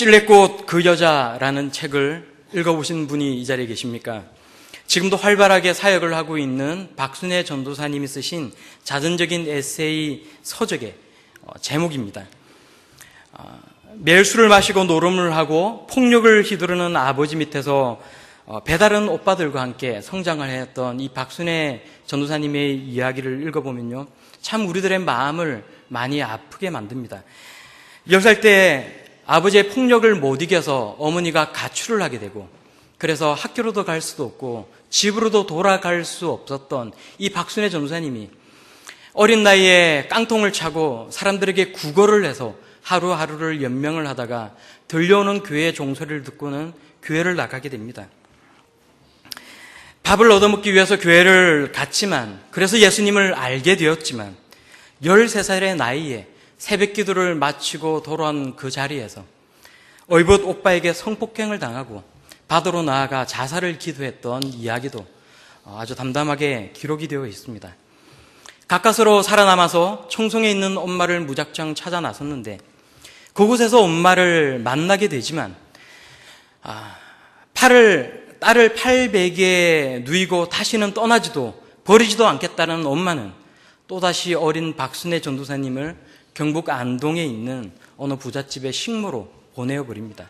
찔레꽃 그 여자라는 책을 읽어보신 분이 이 자리에 계십니까? 지금도 활발하게 사역을 하고 있는 박순애 전도사님이 쓰신 자전적인 에세이 서적의 제목입니다. 매일 술을 마시고 노름을 하고 폭력을 휘두르는 아버지 밑에서 배다른 오빠들과 함께 성장을 했던 이 박순애 전도사님의 이야기를 읽어보면요, 참 우리들의 마음을 많이 아프게 만듭니다. 10살 때 아버지의 폭력을 못 이겨서 어머니가 가출을 하게 되고, 그래서 학교로도 갈 수도 없고 집으로도 돌아갈 수 없었던 이 박순애 전도사님이 어린 나이에 깡통을 차고 사람들에게 구걸을 해서 하루하루를 연명을 하다가 들려오는 교회의 종소리를 듣고는 교회를 나가게 됩니다. 밥을 얻어먹기 위해서 교회를 갔지만, 그래서 예수님을 알게 되었지만 13살의 나이에 새벽 기도를 마치고 돌아온 그 자리에서 얼붓 오빠에게 성폭행을 당하고 바다로 나아가 자살을 기도했던 이야기도 아주 담담하게 기록이 되어 있습니다. 가까스로 살아남아서 청송에 있는 엄마를 무작정 찾아 나섰는데, 그곳에서 엄마를 만나게 되지만 딸을 팔베개에 누이고 다시는 떠나지도 버리지도 않겠다는 엄마는 또다시 어린 박순애 전도사님을 경북 안동에 있는 어느 부잣집의 식모로 보내어버립니다.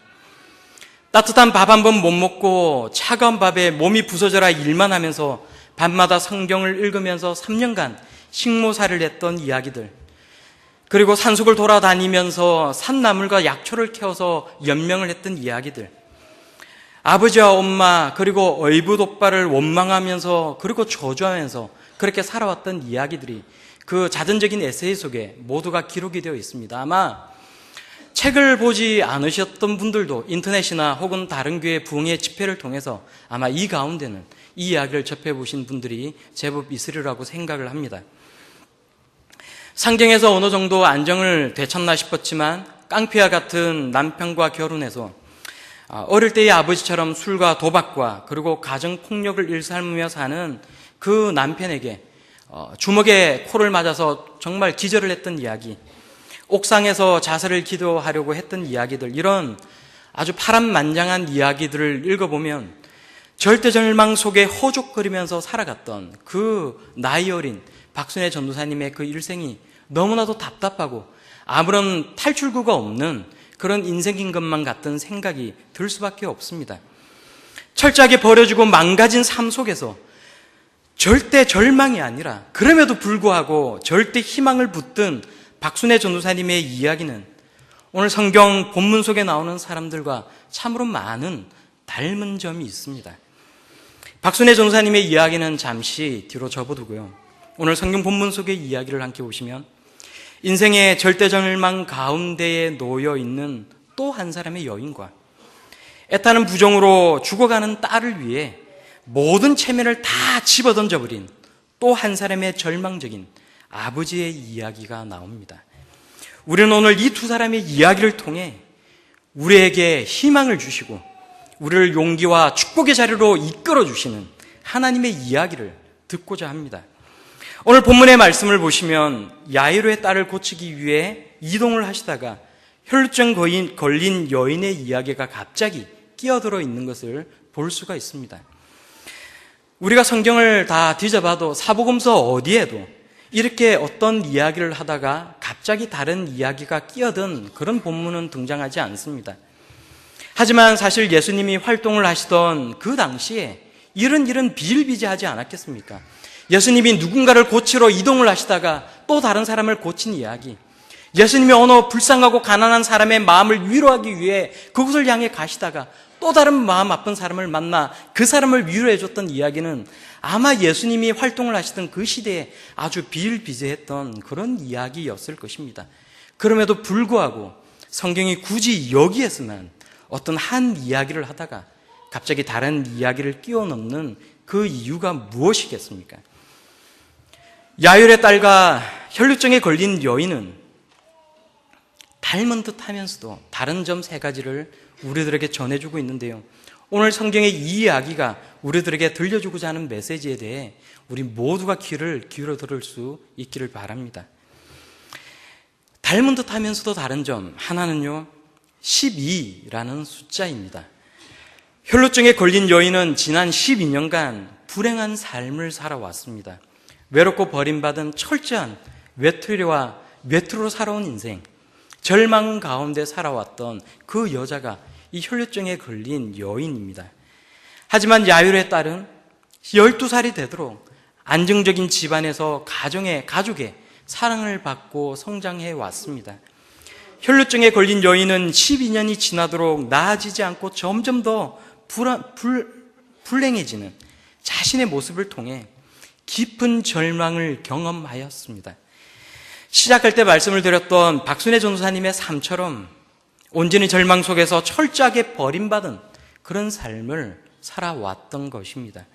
따뜻한 밥 한 번 못 먹고 차가운 밥에 몸이 부서져라 일만 하면서 밤마다 성경을 읽으면서 3년간 식모살이를 했던 이야기들, 그리고 산속을 돌아다니면서 산나물과 약초를 캐어서 연명을 했던 이야기들, 아버지와 엄마 그리고 얼붓 오빠를 원망하면서 그리고 저주하면서 그렇게 살아왔던 이야기들이 그 자전적인 에세이 속에 모두가 기록이 되어 있습니다. 아마 책을 보지 않으셨던 분들도 인터넷이나 혹은 다른 교회 부흥회 집회를 통해서 아마 이 가운데는 이 이야기를 접해보신 분들이 제법 있으리라고 생각을 합니다. 상경에서 어느 정도 안정을 되찾나 싶었지만 깡패와 같은 남편과 결혼해서 어릴 때의 아버지처럼 술과 도박과 그리고 가정폭력을 일삼으며 사는 그 남편에게 주먹에 코를 맞아서 정말 기절을 했던 이야기, 옥상에서 자살을 기도하려고 했던 이야기들, 이런 아주 파란만장한 이야기들을 읽어보면 절대절망 속에 호족거리면서 살아갔던 그 나이 어린 박순애 전도사님의 그 일생이 너무나도 답답하고 아무런 탈출구가 없는 그런 인생인 것만 같은 생각이 들 수밖에 없습니다. 철저하게 버려지고 망가진 삶 속에서 절대 절망이 아니라 그럼에도 불구하고 절대 희망을 붙든 박순애 전도사님의 이야기는 오늘 성경 본문 속에 나오는 사람들과 참으로 많은 닮은 점이 있습니다. 박순애 전도사님의 이야기는 잠시 뒤로 접어두고요, 오늘 성경 본문 속의 이야기를 함께 보시면 인생의 절대절망 가운데에 놓여 있는 또 한 사람의 여인과 애타는 부정으로 죽어가는 딸을 위해 모든 체면을 다 집어던져버린 또 한 사람의 절망적인 아버지의 이야기가 나옵니다. 우리는 오늘 이 두 사람의 이야기를 통해 우리에게 희망을 주시고 우리를 용기와 축복의 자리로 이끌어 주시는 하나님의 이야기를 듣고자 합니다. 오늘 본문의 말씀을 보시면 야이로의 딸을 고치기 위해 이동을 하시다가 혈루증 걸린 여인의 이야기가 갑자기 끼어들어 있는 것을 볼 수가 있습니다. 우리가 성경을 다 뒤져봐도 사복음서 어디에도 이렇게 어떤 이야기를 하다가 갑자기 다른 이야기가 끼어든 그런 본문은 등장하지 않습니다. 하지만 사실 예수님이 활동을 하시던 그 당시에 이런 일은 비일비재하지 않았겠습니까? 예수님이 누군가를 고치러 이동을 하시다가 또 다른 사람을 고친 이야기, 예수님이 어느 불쌍하고 가난한 사람의 마음을 위로하기 위해 그곳을 향해 가시다가 또 다른 마음 아픈 사람을 만나 그 사람을 위로해 줬던 이야기는 아마 예수님이 활동을 하시던 그 시대에 아주 비일비재했던 그런 이야기였을 것입니다. 그럼에도 불구하고 성경이 굳이 여기에서만 어떤 한 이야기를 하다가 갑자기 다른 이야기를 끼워 넣는 그 이유가 무엇이겠습니까? 야율의 딸과 혈루증에 걸린 여인은 닮은 듯 하면서도 다른 점 3가지를 우리들에게 전해주고 있는데요, 오늘 성경의 이 이야기가 우리들에게 들려주고자 하는 메시지에 대해 우리 모두가 귀를 기울여 들을 수 있기를 바랍니다. 닮은 듯 하면서도 다른 점 하나는요, 12라는 숫자입니다. 혈루증에 걸린 여인은 지난 12년간 불행한 삶을 살아왔습니다. 외롭고 버림받은 철저한 외투로 살아온 인생, 절망 가운데 살아왔던 그 여자가 이 혈루증에 걸린 여인입니다. 하지만 야율의 딸은 12살이 되도록 안정적인 집안에서 가족의 사랑을 받고 성장해 왔습니다. 혈루증에 걸린 여인은 12년이 지나도록 나아지지 않고 점점 더 불행해지는 자신의 모습을 통해 깊은 절망을 경험하였습니다. 시작할 때 말씀을 드렸던 박순애 전도사님의 삶처럼 온전히 절망 속에서 철저하게 버림받은 그런 삶을 살아왔던 것입니다.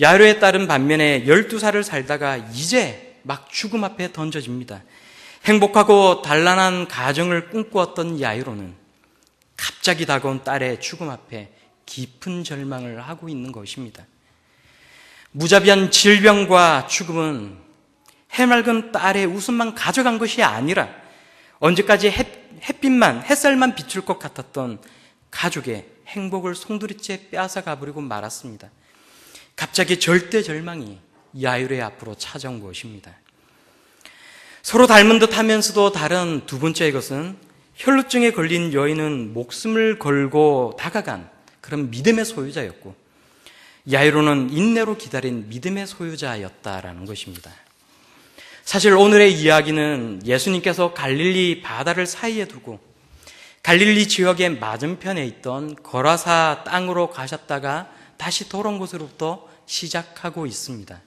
야로의 딸은 반면에 12살을 살다가 이제 막 죽음 앞에 던져집니다. 행복하고 단란한 가정을 꿈꾸었던 야이로는 갑자기 다가온 딸의 죽음 앞에 깊은 절망을 하고 있는 것입니다. 무자비한 질병과 죽음은 해맑은 딸의 웃음만 가져간 것이 아니라 언제까지 햇살만 비출 것 같았던 가족의 행복을 송두리째 빼앗아가 버리고 말았습니다. 갑자기 절대 절망이 야율의 앞으로 찾아온 것입니다. 서로 닮은 듯 하면서도 다른 두 번째의 것은 혈루증에 걸린 여인은 목숨을 걸고 다가간 그런 믿음의 소유자였고 야이로는 인내로 기다린 믿음의 소유자였다라는 것입니다. 사실 오늘의 이야기는 예수님께서 갈릴리 바다를 사이에 두고 갈릴리 지역의 맞은편에 있던 거라사 땅으로 가셨다가 다시 돌아온 곳으로부터 시작하고 있습니다.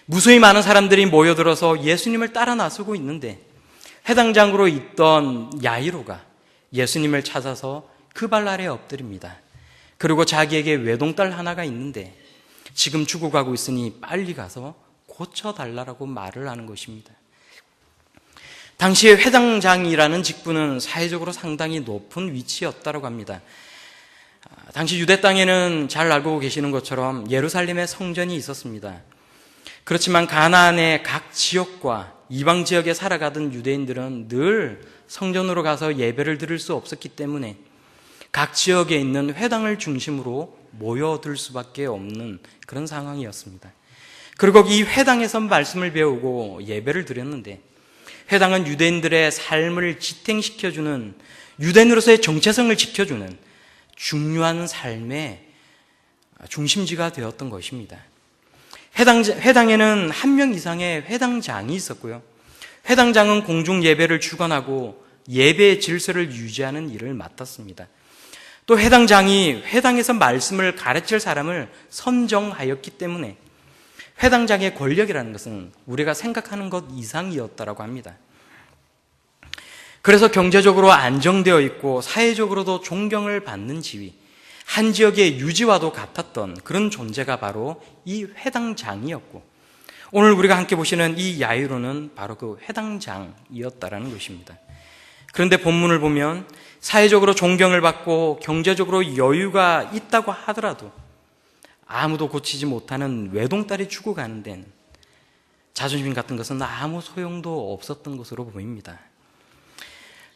무수히 많은 사람들이 모여들어서 예수님을 따라 나서고 있는데 회당장으로 있던 야이로가 예수님을 찾아서 그 발 아래에 엎드립니다. 그리고 자기에게 외동딸 하나가 있는데 지금 죽어가고 있으니 빨리 가서 고쳐달라고 말을 하는 것입니다. 당시 회당장이라는 직분은 사회적으로 상당히 높은 위치였다고 합니다. 당시 유대 땅에는 잘 알고 계시는 것처럼 예루살렘에 성전이 있었습니다. 그렇지만 가나안의 각 지역과 이방 지역에 살아가던 유대인들은 늘 성전으로 가서 예배를 드릴 수 없었기 때문에 각 지역에 있는 회당을 중심으로 모여들 수밖에 없는 그런 상황이었습니다. 그리고 이 회당에서 말씀을 배우고 예배를 드렸는데 회당은 유대인들의 삶을 지탱시켜주는 유대인으로서의 정체성을 지켜주는 중요한 삶의 중심지가 되었던 것입니다. 회당에는 한 명 이상의 회당장이 있었고요. 회당장은 공중 예배를 주관하고 예배의 질서를 유지하는 일을 맡았습니다. 또 회당장이 회당에서 말씀을 가르칠 사람을 선정하였기 때문에 회당장의 권력이라는 것은 우리가 생각하는 것 이상이었다고 합니다. 그래서 경제적으로 안정되어 있고 사회적으로도 존경을 받는 지위, 한 지역의 유지와도 같았던 그런 존재가 바로 이 회당장이었고 오늘 우리가 함께 보시는 이 야이로는 바로 그 회당장이었다라는 것입니다. 그런데 본문을 보면 사회적으로 존경을 받고 경제적으로 여유가 있다고 하더라도 아무도 고치지 못하는 외동딸이 죽어가는 데는 자존심 같은 것은 아무 소용도 없었던 것으로 보입니다.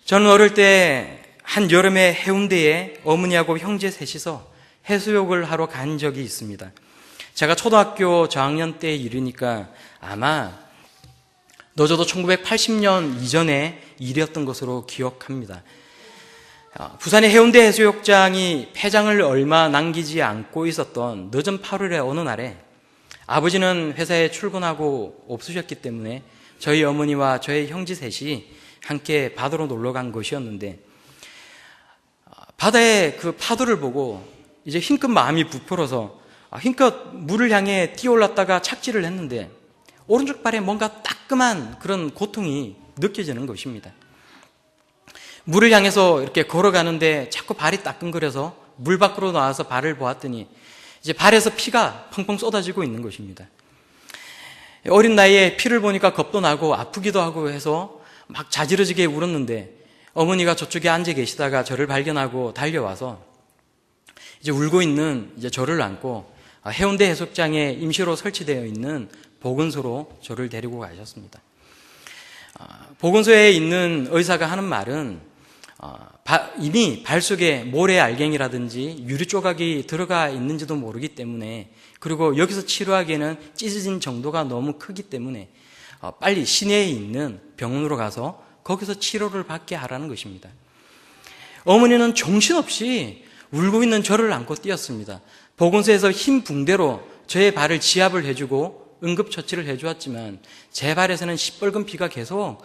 저는 어릴 때 한 여름에 해운대에 어머니하고 형제 셋이서 해수욕을 하러 간 적이 있습니다. 제가 초등학교 저학년 때 일이니까 아마 늦어도 1980년 이전의 일이었던 것으로 기억합니다. 부산의 해운대 해수욕장이 폐장을 얼마 남기지 않고 있었던 늦은 8월의 어느 날에 아버지는 회사에 출근하고 없으셨기 때문에 저희 어머니와 저희 형제 셋이 함께 바다로 놀러 간 것이었는데 바다의 그 파도를 보고 이제 힘껏 마음이 부풀어서 힘껏 물을 향해 뛰어올랐다가 착지를 했는데 오른쪽 발에 뭔가 따끔한 그런 고통이 느껴지는 것입니다. 물을 향해서 이렇게 걸어가는데 자꾸 발이 따끔거려서 물 밖으로 나와서 발을 보았더니 이제 발에서 피가 펑펑 쏟아지고 있는 것입니다. 어린 나이에 피를 보니까 겁도 나고 아프기도 하고 해서 막 자지러지게 울었는데 어머니가 저쪽에 앉아 계시다가 저를 발견하고 달려와서 이제 울고 있는 이제 저를 안고 해운대 해수욕장에 임시로 설치되어 있는 보건소로 저를 데리고 가셨습니다. 보건소에 있는 의사가 하는 말은 이미 발 속에 모래 알갱이라든지 유리 조각이 들어가 있는지도 모르기 때문에, 그리고 여기서 치료하기에는 찢어진 정도가 너무 크기 때문에 빨리 시내에 있는 병원으로 가서 거기서 치료를 받게 하라는 것입니다. 어머니는 정신없이 울고 있는 저를 안고 뛰었습니다. 보건소에서 흰 붕대로 저의 발을 지압을 해주고 응급처치를 해주었지만 제 발에서는 시뻘건 피가 계속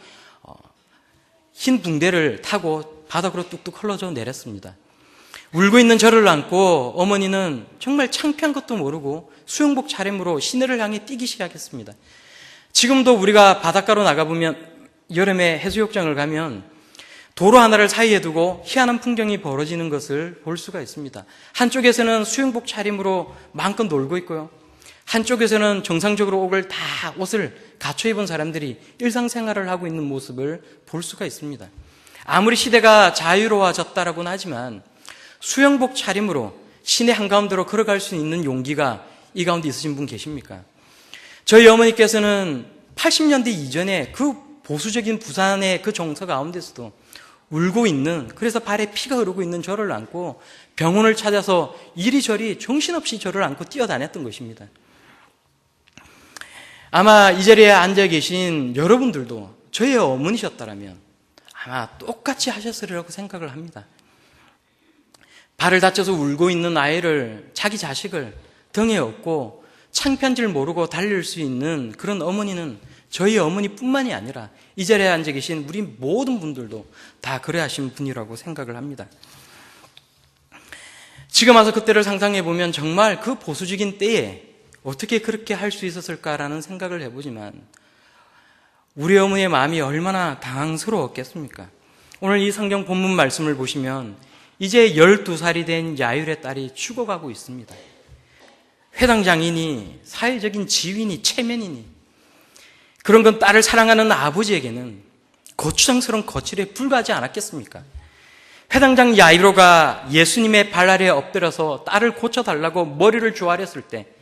흰 붕대를 타고 바닥으로 뚝뚝 흘러져 내렸습니다. 울고 있는 저를 안고 어머니는 정말 창피한 것도 모르고 수영복 차림으로 시내를 향해 뛰기 시작했습니다. 지금도 우리가 바닷가로 나가보면, 여름에 해수욕장을 가면 도로 하나를 사이에 두고 희한한 풍경이 벌어지는 것을 볼 수가 있습니다. 한쪽에서는 수영복 차림으로 마음껏 놀고 있고요, 한쪽에서는 정상적으로 옷을 갖춰 입은 사람들이 일상생활을 하고 있는 모습을 볼 수가 있습니다. 아무리 시대가 자유로워졌다라고는 하지만 수영복 차림으로 시내 한가운데로 걸어갈 수 있는 용기가 이 가운데 있으신 분 계십니까? 저희 어머니께서는 80년대 이전에 그 보수적인 부산의 그 정서 가운데서도 울고 있는, 그래서 발에 피가 흐르고 있는 저를 안고 병원을 찾아서 이리저리 정신없이 저를 안고 뛰어다녔던 것입니다. 아마 이 자리에 앉아 계신 여러분들도 저의 어머니셨다라면 아마 똑같이 하셨으리라고 생각을 합니다. 발을 다쳐서 울고 있는 아이를, 자기 자식을 등에 업고 창피한 줄 모르고 달릴 수 있는 그런 어머니는 저희 어머니뿐만이 아니라 이 자리에 앉아 계신 우리 모든 분들도 다 그래 하신 분이라고 생각을 합니다. 지금 와서 그때를 상상해 보면 정말 그 보수적인 때에 어떻게 그렇게 할 수 있었을까라는 생각을 해보지만 우리 어머니의 마음이 얼마나 당황스러웠겠습니까? 오늘 이 성경 본문 말씀을 보시면 이제 12살이 된 야율의 딸이 죽어가고 있습니다. 회당장이니 사회적인 지위니 체면이니 그런 건 딸을 사랑하는 아버지에게는 고추장스러운 거칠에 불과하지 않았겠습니까? 회당장 야이로가 예수님의 발 아래에 엎드려서 딸을 고쳐달라고 머리를 조아렸을 때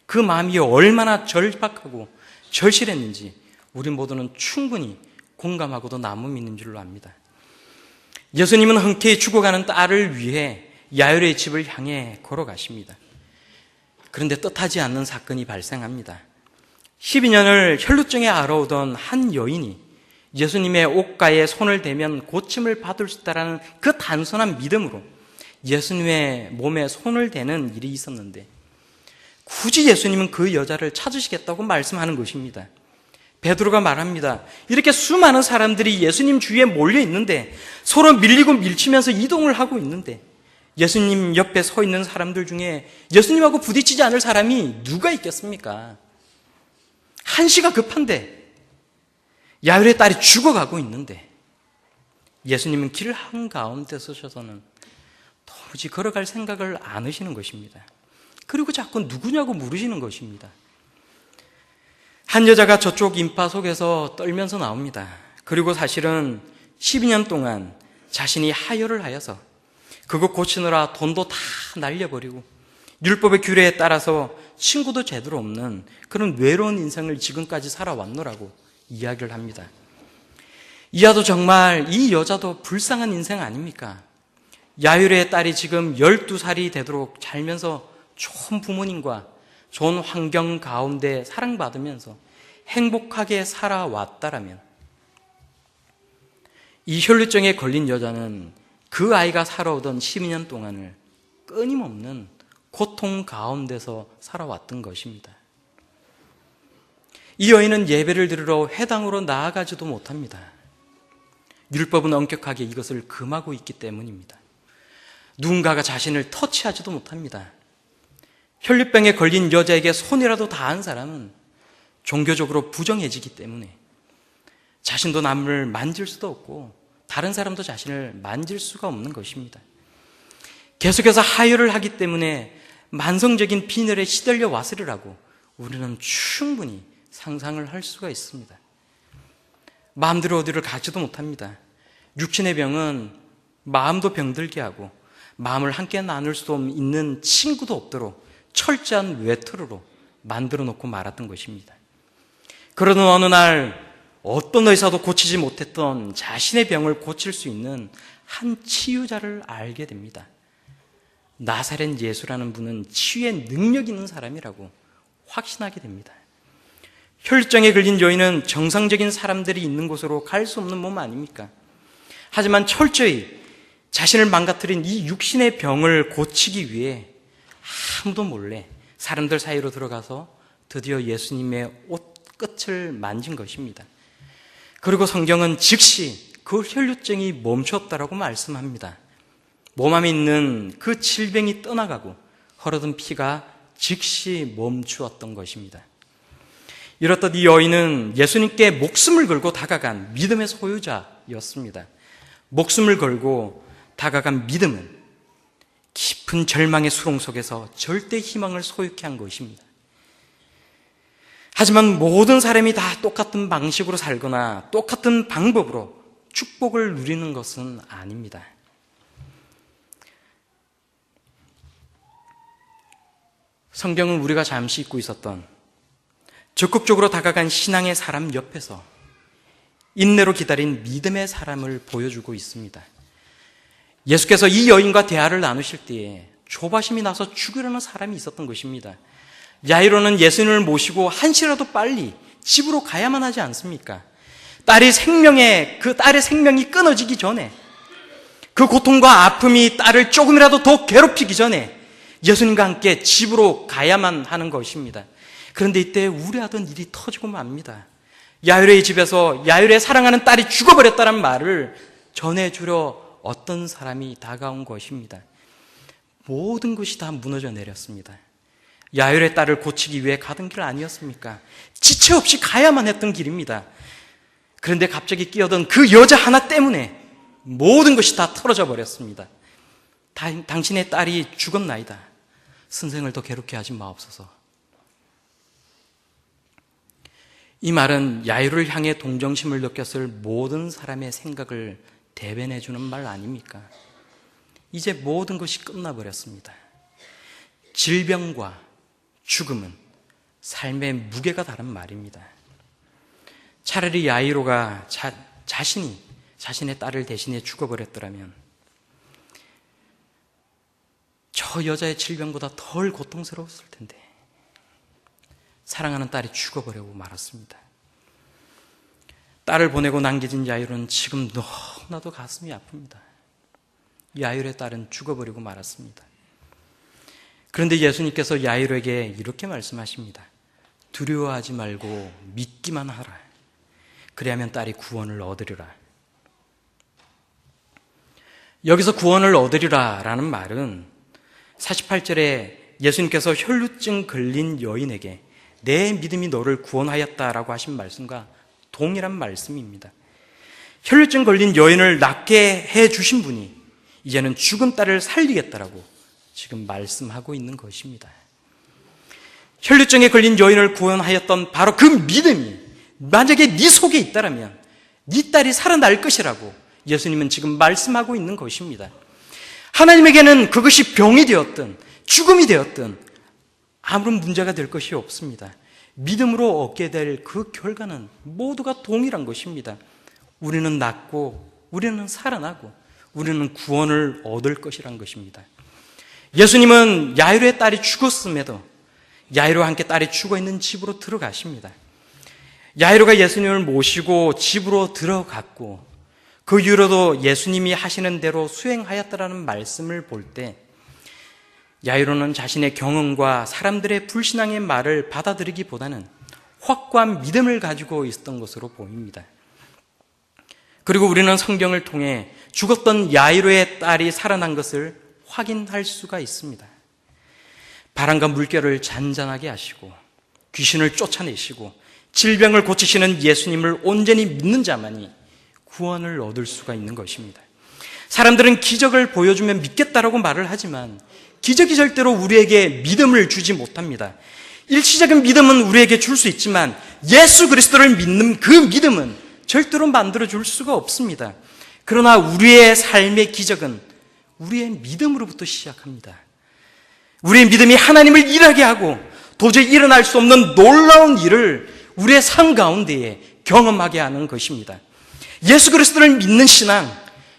그 마음이 얼마나 절박하고 절실했는지 우리 모두는 충분히 공감하고도 나무 믿는 줄로 압니다. 예수님은 흔쾌히 죽어가는 딸을 위해 야율의 집을 향해 걸어가십니다. 그런데 뜻하지 않는 사건이 발생합니다. 12년을 혈루증에 앓아오던 한 여인이 예수님의 옷가에 손을 대면 고침을 받을 수 있다는 그 단순한 믿음으로 예수님의 몸에 손을 대는 일이 있었는데 굳이 예수님은 그 여자를 찾으시겠다고 말씀하는 것입니다. 베드로가 말합니다. 이렇게 수많은 사람들이 예수님 주위에 몰려 있는데, 서로 밀리고 밀치면서 이동을 하고 있는데 예수님 옆에 서 있는 사람들 중에 예수님하고 부딪히지 않을 사람이 누가 있겠습니까? 한시가 급한데 야율의 딸이 죽어가고 있는데 예수님은 길 한가운데 서셔서는 도무지 걸어갈 생각을 안 하시는 것입니다. 그리고 자꾸 누구냐고 물으시는 것입니다. 한 여자가 저쪽 인파 속에서 떨면서 나옵니다. 그리고 사실은 12년 동안 자신이 하혈을 하여서 그거 고치느라 돈도 다 날려버리고 율법의 규례에 따라서 친구도 제대로 없는 그런 외로운 인생을 지금까지 살아왔노라고 이야기를 합니다. 이하도 정말 이 여자도 불쌍한 인생 아닙니까? 야율의 딸이 지금 12살이 되도록 살면서 좋은 부모님과 좋은 환경 가운데 사랑받으면서 행복하게 살아왔다라면 이 혈루증에 걸린 여자는 그 아이가 살아오던 12년 동안을 끊임없는 고통 가운데서 살아왔던 것입니다. 이 여인은 예배를 드리러 회당으로 나아가지도 못합니다. 율법은 엄격하게 이것을 금하고 있기 때문입니다. 누군가가 자신을 터치하지도 못합니다. 혈류병에 걸린 여자에게 손이라도 닿은 사람은 종교적으로 부정해지기 때문에 자신도 남을 만질 수도 없고 다른 사람도 자신을 만질 수가 없는 것입니다. 계속해서 하혈을 하기 때문에 만성적인 빈혈에 시달려 왔으리라고 우리는 충분히 상상을 할 수가 있습니다. 마음대로 어디를 가지도 못합니다. 육신의 병은 마음도 병들게 하고 마음을 함께 나눌 수 있는 친구도 없도록 철저한 외톨이로 만들어 놓고 말았던 것입니다. 그러던 어느 날 어떤 의사도 고치지 못했던 자신의 병을 고칠 수 있는 한 치유자를 알게 됩니다. 나사렛 예수라는 분은 치유의 능력 있는 사람이라고 확신하게 됩니다. 혈증에 걸린 여인은 정상적인 사람들이 있는 곳으로 갈 수 없는 몸 아닙니까? 하지만 철저히 자신을 망가뜨린 이 육신의 병을 고치기 위해 아무도 몰래 사람들 사이로 들어가서 드디어 예수님의 옷 끝을 만진 것입니다. 그리고 성경은 즉시 그 혈류증이 멈췄다라고 말씀합니다. 몸 안에 있는 그 질병이 떠나가고 흐르던 피가 즉시 멈추었던 것입니다. 이렇듯 이 여인은 예수님께 목숨을 걸고 다가간 믿음의 소유자였습니다. 목숨을 걸고 다가간 믿음은 깊은 절망의 수렁 속에서 절대 희망을 소유케 한 것입니다. 하지만 모든 사람이 다 똑같은 방식으로 살거나 똑같은 방법으로 축복을 누리는 것은 아닙니다. 성경은 우리가 잠시 잊고 있었던 적극적으로 다가간 신앙의 사람 옆에서 인내로 기다린 믿음의 사람을 보여주고 있습니다. 예수께서 이 여인과 대화를 나누실 때에 조바심이 나서 죽으려는 사람이 있었던 것입니다. 야이로는 예수님을 모시고 한시라도 빨리 집으로 가야만 하지 않습니까? 딸의 생명이 끊어지기 전에, 그 고통과 아픔이 딸을 조금이라도 더 괴롭히기 전에 예수님과 함께 집으로 가야만 하는 것입니다. 그런데 이때 우려하던 일이 터지고 맙니다. 야이로의 집에서 야이로의 사랑하는 딸이 죽어버렸다는 말을 전해주려 어떤 사람이 다가온 것입니다. 모든 것이 다 무너져 내렸습니다. 야이로의 딸을 고치기 위해 가던 길 아니었습니까? 지체 없이 가야만 했던 길입니다. 그런데 갑자기 끼어든 그 여자 하나 때문에 모든 것이 다 틀어져 버렸습니다. 당신의 딸이 죽었나이다. 선생을 더 괴롭게 하지 마옵소서. 이 말은 야이로를 향해 동정심을 느꼈을 모든 사람의 생각을 대변해 주는 말 아닙니까? 이제 모든 것이 끝나버렸습니다. 질병과 죽음은 삶의 무게가 다른 말입니다. 차라리 야이로가 자신이 자신의 딸을 대신해 죽어버렸더라면 저 여자의 질병보다 덜 고통스러웠을 텐데 사랑하는 딸이 죽어버리고 말았습니다. 딸을 보내고 남겨진 야이로는 지금 너무나도 가슴이 아픕니다. 야이로의 딸은 죽어버리고 말았습니다. 그런데 예수님께서 야이로에게 이렇게 말씀하십니다. 두려워하지 말고 믿기만 하라. 그리하면 딸이 구원을 얻으리라. 여기서 구원을 얻으리라 라는 말은 48절에 예수님께서 혈루증 걸린 여인에게 내 믿음이 너를 구원하였다라고 하신 말씀과 동일한 말씀입니다. 혈루증 걸린 여인을 낫게 해주신 분이 이제는 죽은 딸을 살리겠다라고 지금 말씀하고 있는 것입니다. 혈루증에 걸린 여인을 구원하였던 바로 그 믿음이 만약에 네 속에 있다라면 네 딸이 살아날 것이라고 예수님은 지금 말씀하고 있는 것입니다. 하나님에게는 그것이 병이 되었든 죽음이 되었든 아무런 문제가 될 것이 없습니다. 믿음으로 얻게 될 그 결과는 모두가 동일한 것입니다. 우리는 낫고 우리는 살아나고 우리는 구원을 얻을 것이란 것입니다. 예수님은 야이로의 딸이 죽었음에도 야이로와 함께 딸이 죽어있는 집으로 들어가십니다. 야이로가 예수님을 모시고 집으로 들어갔고 그 이후로도 예수님이 하시는 대로 수행하였다라는 말씀을 볼 때 야이로는 자신의 경험과 사람들의 불신앙의 말을 받아들이기보다는 확고한 믿음을 가지고 있었던 것으로 보입니다. 그리고 우리는 성경을 통해 죽었던 야이로의 딸이 살아난 것을 확인할 수가 있습니다. 바람과 물결을 잔잔하게 하시고 귀신을 쫓아내시고 질병을 고치시는 예수님을 온전히 믿는 자만이 구원을 얻을 수가 있는 것입니다. 사람들은 기적을 보여주면 믿겠다라고 말을 하지만 기적이 절대로 우리에게 믿음을 주지 못합니다. 일시적인 믿음은 우리에게 줄 수 있지만 예수 그리스도를 믿는 그 믿음은 절대로 만들어줄 수가 없습니다. 그러나 우리의 삶의 기적은 우리의 믿음으로부터 시작합니다. 우리의 믿음이 하나님을 일하게 하고 도저히 일어날 수 없는 놀라운 일을 우리의 삶 가운데에 경험하게 하는 것입니다. 예수 그리스도를 믿는 신앙,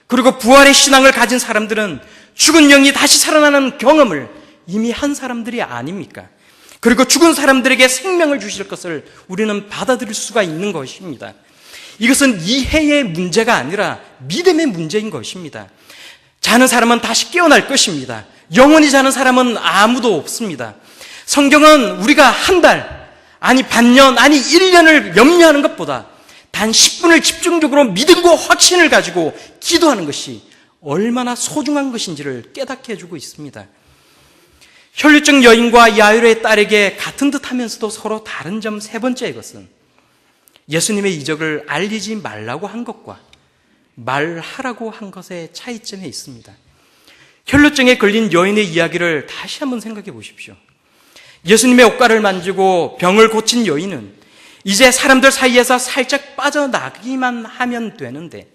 그리고 부활의 신앙을 가진 사람들은 죽은 영이 다시 살아나는 경험을 이미 한 사람들이 아닙니까? 그리고 죽은 사람들에게 생명을 주실 것을 우리는 받아들일 수가 있는 것입니다. 이것은 이해의 문제가 아니라 믿음의 문제인 것입니다. 자는 사람은 다시 깨어날 것입니다. 영원히 자는 사람은 아무도 없습니다. 성경은 우리가 한 달, 아니 반년, 아니 1년을 염려하는 것보다 단 10분을 집중적으로 믿음과 확신을 가지고 기도하는 것이 얼마나 소중한 것인지를 깨닫게 해주고 있습니다. 혈류증 여인과 야이로의 딸에게 같은 듯 하면서도 서로 다른 점 세 번째의 것은 예수님의 이적을 알리지 말라고 한 것과 말하라고 한 것의 차이점에 있습니다. 혈류증에 걸린 여인의 이야기를 다시 한번 생각해 보십시오. 예수님의 옷가를 만지고 병을 고친 여인은 이제 사람들 사이에서 살짝 빠져나기만 하면 되는데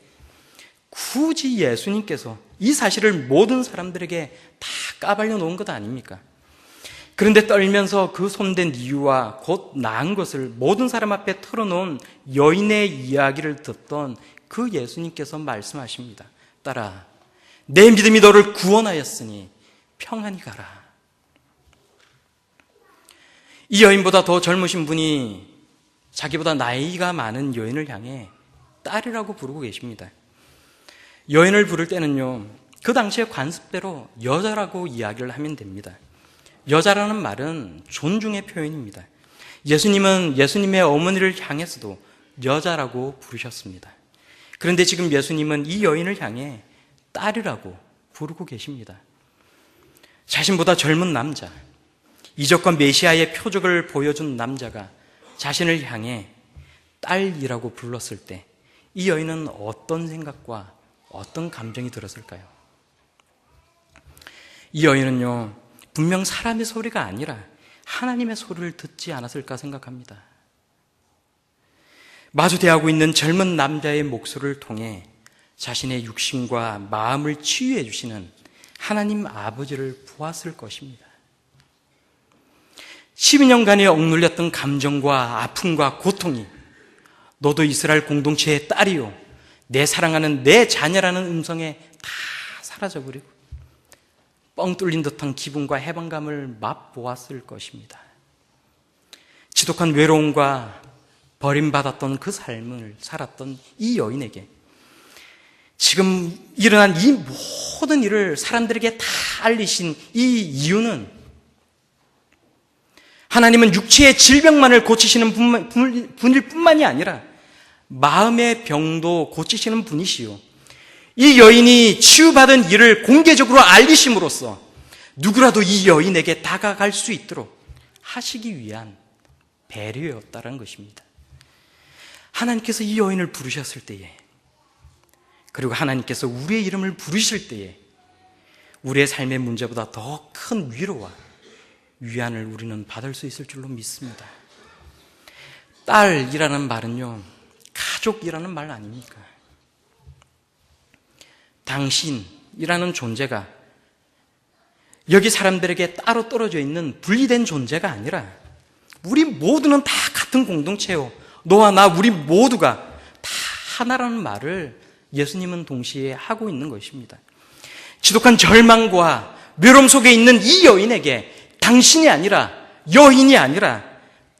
굳이 예수님께서 이 사실을 모든 사람들에게 다 까발려 놓은 것 아닙니까? 그런데 떨면서 그 손댄 이유와 곧 나은 것을 모든 사람 앞에 털어놓은 여인의 이야기를 듣던 그 예수님께서 말씀하십니다. 딸아, 내 믿음이 너를 구원하였으니 평안히 가라. 이 여인보다 더 젊으신 분이 자기보다 나이가 많은 여인을 향해 딸이라고 부르고 계십니다. 여인을 부를 때는요, 그 당시의 관습대로 여자라고 이야기를 하면 됩니다. 여자라는 말은 존중의 표현입니다. 예수님은 예수님의 어머니를 향해서도 여자라고 부르셨습니다. 그런데 지금 예수님은 이 여인을 향해 딸이라고 부르고 계십니다. 자신보다 젊은 남자, 이적과 메시아의 표적을 보여준 남자가 자신을 향해 딸이라고 불렀을 때 이 여인은 어떤 생각과 어떤 감정이 들었을까요? 이 여인은요, 분명 사람의 소리가 아니라 하나님의 소리를 듣지 않았을까 생각합니다. 마주 대하고 있는 젊은 남자의 목소리를 통해 자신의 육신과 마음을 치유해 주시는 하나님 아버지를 보았을 것입니다. 12년간에 억눌렸던 감정과 아픔과 고통이 너도 이스라엘 공동체의 딸이요, 내 사랑하는 내 자녀라는 음성에 다 사라져버리고 뻥 뚫린 듯한 기분과 해방감을 맛보았을 것입니다. 지독한 외로움과 버림받았던 그 삶을 살았던 이 여인에게 지금 일어난 이 모든 일을 사람들에게 다 알리신 이 이유는 하나님은 육체의 질병만을 고치시는 분일 뿐만이 아니라 마음의 병도 고치시는 분이시요, 이 여인이 치유받은 일을 공개적으로 알리심으로써 누구라도 이 여인에게 다가갈 수 있도록 하시기 위한 배려였다는 것입니다. 하나님께서 이 여인을 부르셨을 때에, 그리고 하나님께서 우리의 이름을 부르실 때에 우리의 삶의 문제보다 더 큰 위로와 위안을 우리는 받을 수 있을 줄로 믿습니다. 딸이라는 말은요, 가족이라는 말 아닙니까? 당신이라는 존재가 여기 사람들에게 따로 떨어져 있는 분리된 존재가 아니라 우리 모두는 다 같은 공동체요, 너와 나 우리 모두가 다 하나라는 말을 예수님은 동시에 하고 있는 것입니다. 지독한 절망과 외로움 속에 있는 이 여인에게 당신이 아니라, 여인이 아니라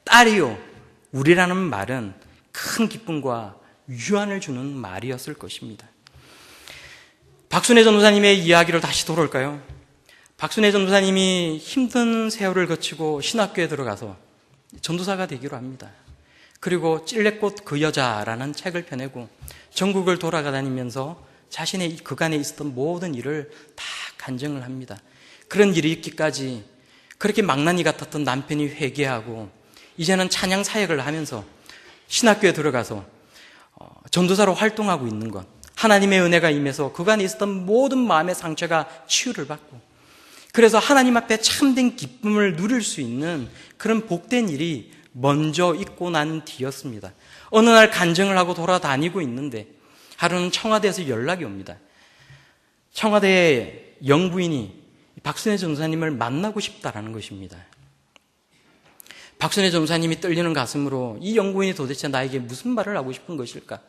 딸이요, 우리라는 말은 큰 기쁨과 위안을 주는 말이었을 것입니다. 박순애 전도사님의 이야기를 다시 돌아올까요? 박순애 전도사님이 힘든 세월을 거치고 신학교에 들어가서 전도사가 되기로 합니다. 그리고 찔레꽃 그 여자라는 책을 펴내고 전국을 돌아다니면서 자신의 그간에 있었던 모든 일을 다 간증을 합니다. 그런 일이 있기까지 그렇게 망나니 같았던 남편이 회개하고 이제는 찬양 사역을 하면서 신학교에 들어가서 전도사로 활동하고 있는 것, 하나님의 은혜가 임해서 그간에 있었던 모든 마음의 상처가 치유를 받고, 그래서 하나님 앞에 참된 기쁨을 누릴 수 있는 그런 복된 일이 먼저 있고 난 뒤였습니다. 어느 날 간증을 하고 돌아다니고 있는데 하루는 청와대에서 연락이 옵니다. 청와대의 영부인이 박순애 전도사님을 만나고 싶다라는 것입니다. 박순애 전도사님이 떨리는 가슴으로 이 영부인이 도대체 나에게 무슨 말을 하고 싶은 것일까?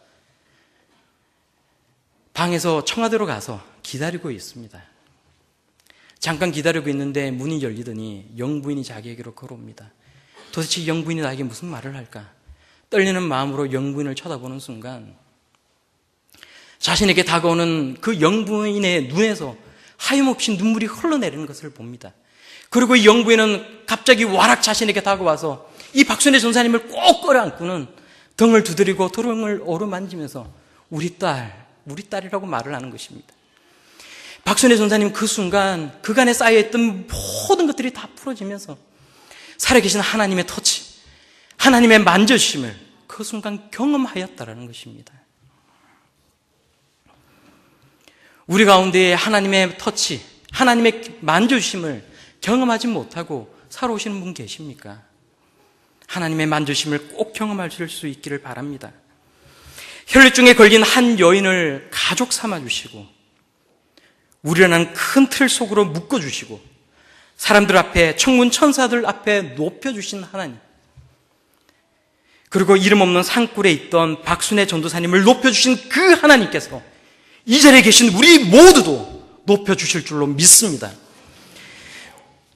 방에서 청와대로 가서 기다리고 있습니다. 잠깐 기다리고 있는데 문이 열리더니 영부인이 자기에게로 걸어옵니다. 도대체 영부인이 나에게 무슨 말을 할까? 떨리는 마음으로 영부인을 쳐다보는 순간 자신에게 다가오는 그 영부인의 눈에서 하염없이 눈물이 흘러내리는 것을 봅니다. 그리고 이 영부인은 갑자기 와락 자신에게 다가와서 이 박순애 전사님을 꼭 끌어안고는 등을 두드리고 도롱을 어루만지면서 우리 딸이라고 말을 하는 것입니다. 박순애 전사님 그 순간 그간에 쌓여있던 모든 것들이 다 풀어지면서 살아계신 하나님의 터치, 하나님의 만져주심을 그 순간 경험하였다라는 것입니다. 우리 가운데 하나님의 터치, 하나님의 만져주심을 경험하지 못하고 살아오시는 분 계십니까? 하나님의 만져주심을 꼭 경험하실 수 있기를 바랍니다. 혈류증에 걸린 한 여인을 가족 삼아주시고 우려난 큰 틀 속으로 묶어주시고 사람들 앞에, 천군 천사들 앞에 높여주신 하나님, 그리고 이름 없는 산굴에 있던 박순애 전도사님을 높여주신 그 하나님께서 이 자리에 계신 우리 모두도 높여주실 줄로 믿습니다.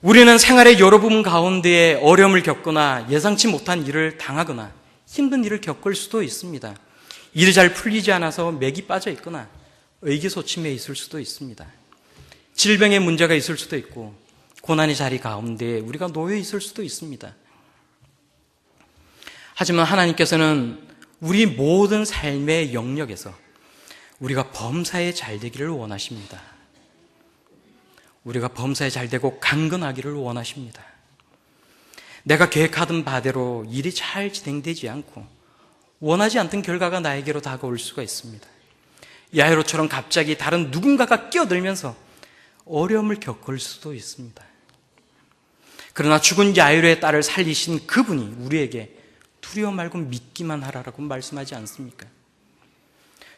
우리는 생활의 여러 부분 가운데에 어려움을 겪거나 예상치 못한 일을 당하거나 힘든 일을 겪을 수도 있습니다. 일이 잘 풀리지 않아서 맥이 빠져 있거나 의기소침해 있을 수도 있습니다. 질병의 문제가 있을 수도 있고 고난의 자리 가운데 우리가 놓여 있을 수도 있습니다. 하지만 하나님께서는 우리 모든 삶의 영역에서 우리가 범사에 잘 되기를 원하십니다. 우리가 범사에 잘 되고 강건하기를 원하십니다. 내가 계획하던 바대로 일이 잘 진행되지 않고 원하지 않던 결과가 나에게로 다가올 수가 있습니다. 야이로처럼 갑자기 다른 누군가가 끼어들면서 어려움을 겪을 수도 있습니다. 그러나 죽은 야이로의 딸을 살리신 그분이 우리에게 두려워 말고 믿기만 하라라고 말씀하지 않습니까?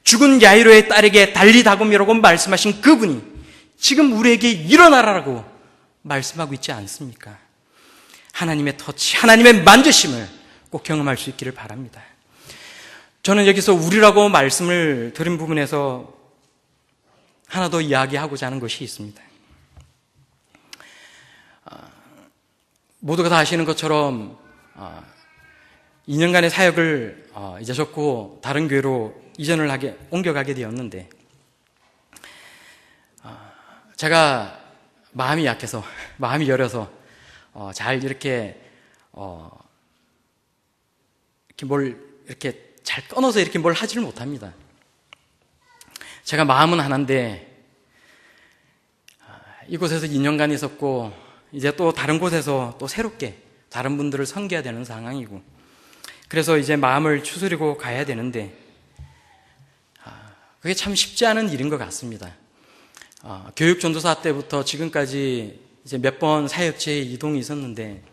죽은 야이로의 딸에게 달리 다금이라고 말씀하신 그분이 지금 우리에게 일어나라라고 말씀하고 있지 않습니까? 하나님의 터치, 하나님의 만지심을 꼭 경험할 수 있기를 바랍니다. 저는 여기서 우리라고 말씀을 드린 부분에서 하나 더 이야기하고자 하는 것이 있습니다. 모두가 다 아시는 것처럼 2년간의 사역을 이제 접고 다른 교회로 옮겨가게 되었는데 제가 마음이 약해서, 마음이 여려서 잘 이렇게 잘 끊어서 이렇게 뭘 하지를 못합니다. 제가 마음은 하나인데 이곳에서 2년간 있었고 이제 또 다른 곳에서 또 새롭게 다른 분들을 섬겨야 되는 상황이고 그래서 이제 마음을 추스리고 가야 되는데 그게 참 쉽지 않은 일인 것 같습니다. 교육전도사 때부터 지금까지 이제 몇 번 사역지에 이동이 있었는데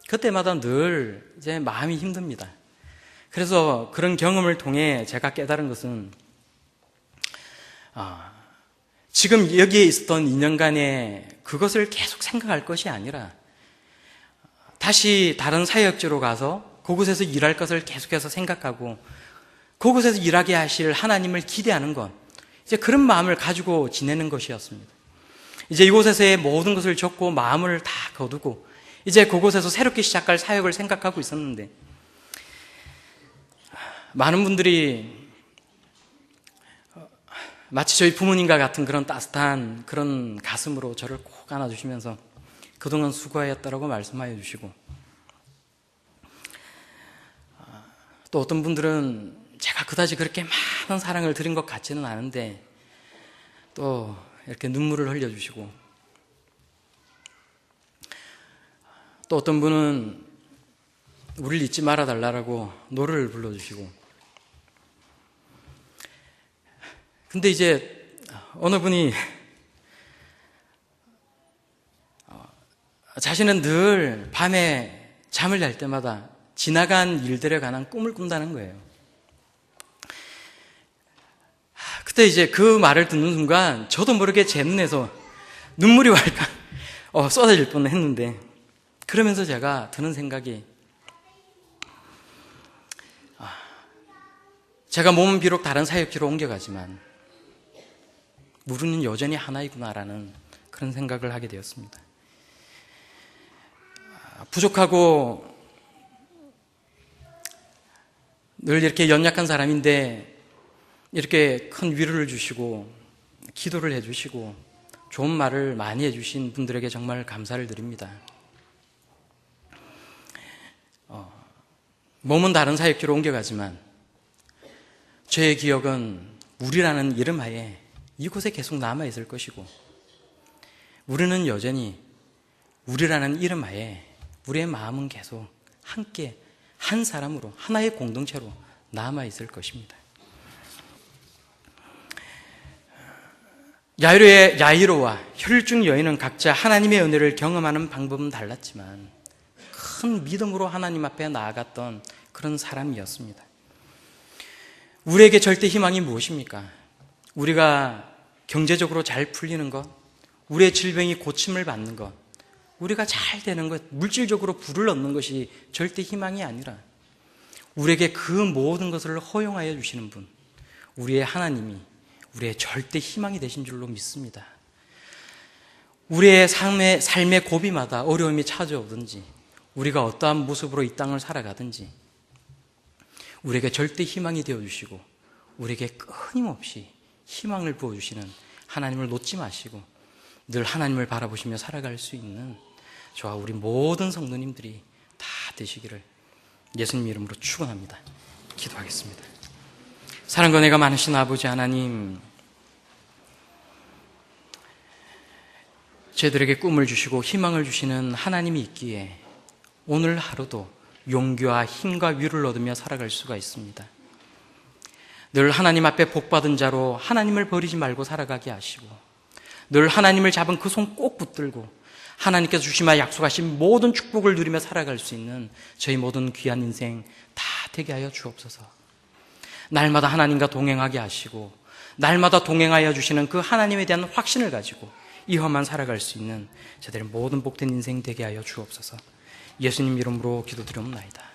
그때마다 늘 이제 마음이 힘듭니다. 그래서 그런 경험을 통해 제가 깨달은 것은 지금 여기에 있었던 2년간의 그것을 계속 생각할 것이 아니라 다시 다른 사역지로 가서 그곳에서 일할 것을 계속해서 생각하고 그곳에서 일하게 하실 하나님을 기대하는 것, 이제 그런 마음을 가지고 지내는 것이었습니다. 이제 이곳에서의 모든 것을 접고 마음을 다 거두고 이제 그곳에서 새롭게 시작할 사역을 생각하고 있었는데 많은 분들이 마치 저희 부모님과 같은 그런 따뜻한 그런 가슴으로 저를 꼭 안아주시면서 그동안 수고하였다라고 말씀하여 주시고 또 어떤 분들은 제가 그다지 그렇게 많은 사랑을 드린 것 같지는 않은데 또 이렇게 눈물을 흘려주시고 또 어떤 분은 우리를 잊지 말아달라고 노래를 불러주시고 근데 이제 어느 분이 자신은 늘 밤에 잠을 잘 때마다 지나간 일들에 관한 꿈을 꾼다는 거예요. 그때 이제 그 말을 듣는 순간 저도 모르게 제 눈에서 눈물이 왈칵 쏟아질 뻔했는데 그러면서 제가 드는 생각이 제가 몸은 비록 다른 사역지로 옮겨가지만 우리는 여전히 하나이구나라는 그런 생각을 하게 되었습니다. 부족하고 늘 이렇게 연약한 사람인데 이렇게 큰 위로를 주시고 기도를 해주시고 좋은 말을 많이 해주신 분들에게 정말 감사를 드립니다. 몸은 다른 사역지로 옮겨가지만 저의 기억은 우리라는 이름 하에 이곳에 계속 남아있을 것이고, 우리는 여전히 우리라는 이름 하에 우리의 마음은 계속 함께 한 사람으로, 하나의 공동체로 남아있을 것입니다. 야이로와 혈중 여인은 각자 하나님의 은혜를 경험하는 방법은 달랐지만 큰 믿음으로 하나님 앞에 나아갔던 그런 사람이었습니다. 우리에게 절대 희망이 무엇입니까? 우리가 경제적으로 잘 풀리는 것, 우리의 질병이 고침을 받는 것, 우리가 잘 되는 것, 물질적으로 부를 얻는 것이 절대 희망이 아니라 우리에게 그 모든 것을 허용하여 주시는 분, 우리의 하나님이 우리의 절대 희망이 되신 줄로 믿습니다. 우리의 삶의 고비마다 어려움이 찾아오든지 우리가 어떠한 모습으로 이 땅을 살아가든지 우리에게 절대 희망이 되어주시고 우리에게 끊임없이 희망을 부어주시는 하나님을 놓지 마시고 늘 하나님을 바라보시며 살아갈 수 있는 저와 우리 모든 성도님들이 다 되시기를 예수님 이름으로 축원합니다. 기도하겠습니다. 사랑과 은혜가 많으신 아버지 하나님, 저희들에게 꿈을 주시고 희망을 주시는 하나님이 있기에 오늘 하루도 용기와 힘과 위로를 얻으며 살아갈 수가 있습니다. 늘 하나님 앞에 복받은 자로 하나님을 버리지 말고 살아가게 하시고 늘 하나님을 잡은 그 손 꼭 붙들고 하나님께서 주시마 약속하신 모든 축복을 누리며 살아갈 수 있는 저희 모든 귀한 인생 다 되게 하여 주옵소서. 날마다 하나님과 동행하게 하시고 날마다 동행하여 주시는 그 하나님에 대한 확신을 가지고 이 험한 살아갈 수 있는 저들의 모든 복된 인생 되게 하여 주옵소서. 예수님 이름으로 기도드리옵나이다.